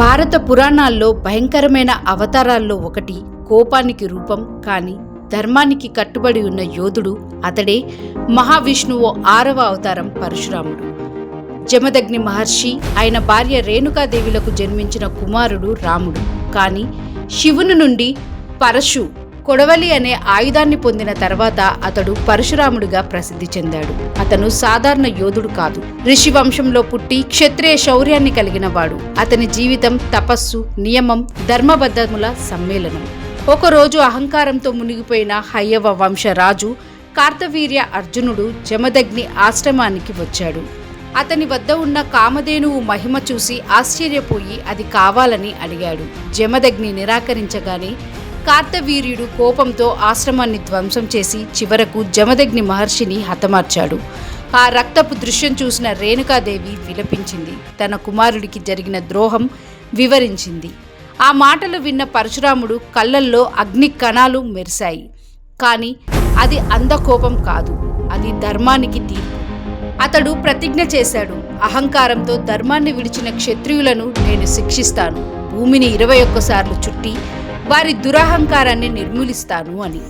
భారత పురాణాల్లో భయంకరమైన అవతారాల్లో ఒకటి కోపానికి రూపం కానీ ధర్మానికి కట్టుబడి ఉన్న యోధుడు. అతడే మహావిష్ణువు 6వ అవతారం పరశురాముడు. జమదగ్ని మహర్షి ఆయన భార్య రేణుకాదేవిలకు జన్మించిన కుమారుడు రాముడు. కానీ శివుని నుండి పరశు కొడవలి అనే ఆయుధాన్ని పొందిన తర్వాత అతడు పరశురాముడిగా ప్రసిద్ధి చెందాడు. అతను సాధారణ యోధుడు కాదు. ఋషి వంశంలో పుట్టి క్షత్రియ శౌర్యాన్ని కలిగిన వాడు. అతని జీవితం తపస్సు, నియమం, ధర్మబద్ధముల సమ్మేళనం. ఒకరోజు అహంకారంతో మునిగిపోయిన హయవ వంశరాజు కార్తవీర్య అర్జునుడు జమదగ్ని ఆశ్రమానికి వచ్చాడు. అతని వద్ద ఉన్న కామధేనువు మహిమ చూసి ఆశ్చర్యపోయి అది కావాలని అడిగాడు. జమదగ్ని నిరాకరించగానే కార్తవీర్యుడు కోపంతో ఆశ్రమాన్ని ధ్వంసం చేసి చివరకు జమదగ్ని మహర్షిని హతమార్చాడు. ఆ రక్తపు దృశ్యం చూసిన రేణుకాదేవి విలపించింది. తన కుమారుడికి జరిగిన ద్రోహం వివరించింది. ఆ మాటలు విన్న పరశురాముడు కళ్ళల్లో అగ్ని కణాలు మెరిశాయి. కానీ అది అంధకోపం కాదు, అది ధర్మానికి తీర్పు. అతడు ప్రతిజ్ఞ చేశాడు, అహంకారంతో ధర్మాన్ని విడిచిన క్షత్రియులను నేను శిక్షిస్తాను, భూమిని 21 సార్లు చుట్టి వారి దురహంకారాన్ని నిర్మూలిస్తాను అని.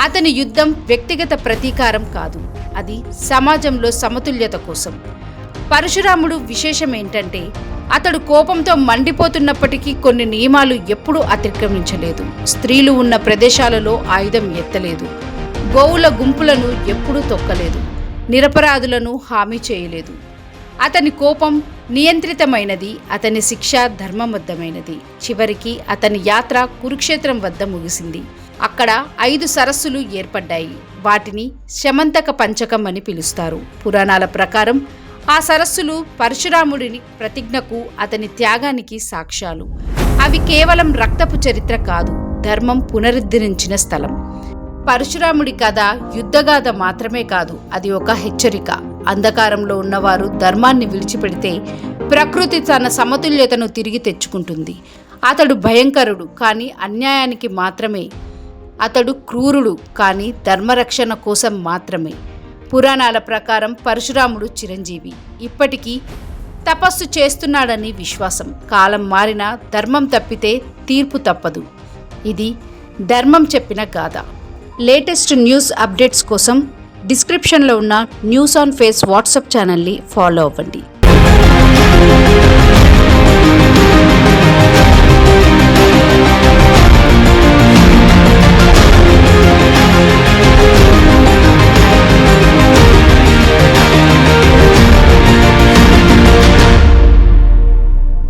అతని యుద్ధం వ్యక్తిగత ప్రతీకారం కాదు, అది సమాజంలో సమతుల్యత కోసం. పరశురాముడు విశేషం ఏంటంటే అతడు కోపంతో మండిపోతున్నప్పటికీ కొన్ని నియమాలు ఎప్పుడూ అతిక్రమించలేదు. స్త్రీలు ఉన్న ప్రదేశాలలో ఆయుధం ఎత్తలేదు, గోవుల గుంపులను ఎప్పుడూ తొక్కలేదు, నిరపరాధులను హామీ చేయలేదు. అతని కోపం నియంత్రితమైనది, అతని శిక్ష ధర్మబద్ధమైనది. చివరికి అతని యాత్ర కురుక్షేత్రం వద్ద ముగిసింది. అక్కడ 5 సరస్సులు ఏర్పడ్డాయి. వాటిని శమంతక పంచకం అని పిలుస్తారు. పురాణాల ప్రకారం ఆ సరస్సులు పరశురాముడిని ప్రతిజ్ఞకు, అతని త్యాగానికి సాక్ష్యాలు. అవి కేవలం రక్తపు చరిత్ర కాదు, ధర్మం పునరుద్ధరించిన స్థలం. పరశురాముడి కథ యుద్ధగాథ మాత్రమే కాదు, అది ఒక హెచ్చరిక. అంధకారంలో ఉన్నవారు ధర్మాన్ని విడిచిపెడితే ప్రకృతి తన సమతుల్యతను తిరిగి తెచ్చుకుంటుంది. అతడు భయంకరుడు కానీ అన్యాయానికి మాత్రమే, అతడు క్రూరుడు కానీ ధర్మరక్షణ కోసం మాత్రమే. పురాణాల ప్రకారం పరశురాముడు చిరంజీవి, ఇప్పటికీ తపస్సు చేస్తున్నాడని విశ్వాసం. కాలం మారినా ధర్మం తప్పితే తీర్పు తప్పదు. ఇది ధర్మం చెప్పిన గాథ. లేటెస్ట్ న్యూస్ అప్డేట్స్ కోసం డిస్క్రిప్షన్లో ఉన్న న్యూస్ ఆన్ ఫేస్ వాట్సాప్ ఛానల్ని ఫాలో అవ్వండి.